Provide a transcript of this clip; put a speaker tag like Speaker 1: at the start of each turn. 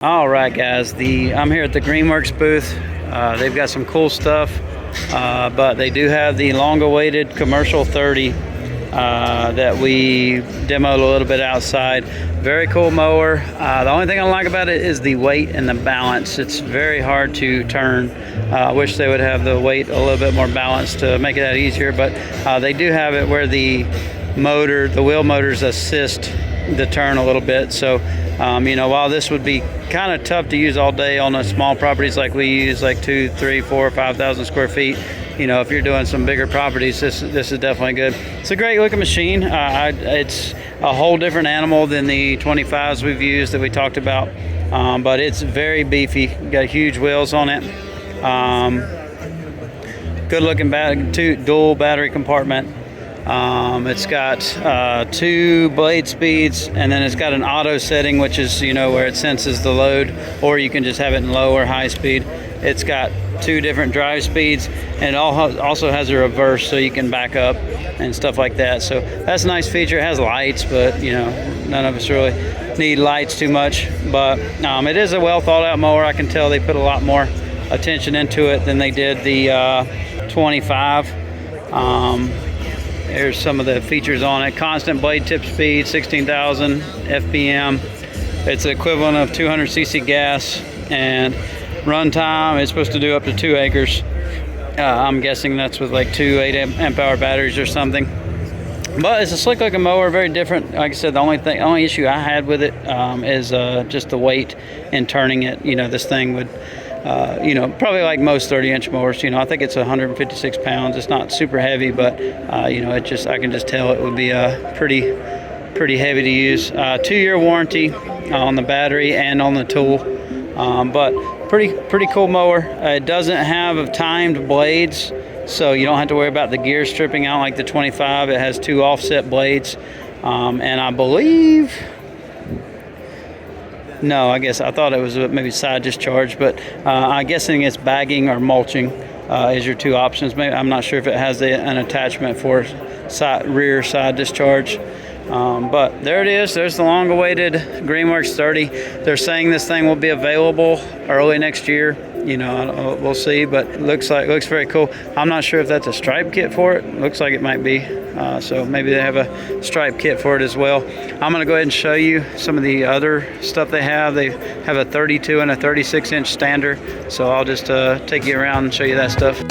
Speaker 1: All right, guys. I'm here at the GreenWorks booth. They've got some cool stuff, but they do have the long-awaited commercial 30 that we demoed a little bit outside. Very cool mower. The only thing I like about it is the weight and the balance. It's very hard to turn. I wish they would have the weight a little bit more balanced to make it that easier, but they do have it where the wheel motors assist the turn a little bit. So while this would be kind of tough to use all day on the small properties like we use, like 2, 3, 4, 5,000 square feet, if you're doing some bigger properties, this is definitely good. It's a great looking machine. It's a whole different animal than the 25s we've used that we talked about, but it's very beefy. Got huge wheels on it. Good looking dual battery compartment. It's got 2 blade speeds, and then it's got an auto setting, which is where it senses the load, or you can just have it in low or high speed. It's got 2 different drive speeds, and it also has a reverse, so you can back up and stuff like that. So that's a nice feature. It has lights, but none of us really need lights too much. But it is a well thought out mower. I can tell they put a lot more attention into it than they did the 25. Here's some of the features on it. Constant blade tip speed, 16,000 FPM. It's the equivalent of 200cc gas, and run time is supposed to do up to 2 acres. I'm guessing that's with like 2 8-amp-hour batteries or something. But it's a slick looking mower, very different. Like I said, the only issue I had with it is just the weight in turning it. This thing would probably like most 30-inch mowers. I think it's 156 pounds. It's not super heavy, but I can just tell it would be pretty heavy to use. 2-year warranty on the battery and on the tool, but pretty cool mower. It doesn't have timed blades, so you don't have to worry about the gear stripping out like the 25. It has 2 offset blades, and I believe. No, I thought it was maybe side discharge, but I'm guessing it's bagging or mulching is your 2 options. Maybe, I'm not sure if it has an attachment for rear side discharge. But there it is. There's the long-awaited GreenWorks 30. They're saying this thing will be available early next year. We'll see, but looks very cool. I'm not sure if that's a stripe kit for it. Looks like it might be. So maybe they have a stripe kit for it as well. I'm going to go ahead and show you some of the other stuff they have. They have a 32 and a 36-inch stander. So I'll just take you around and show you that stuff.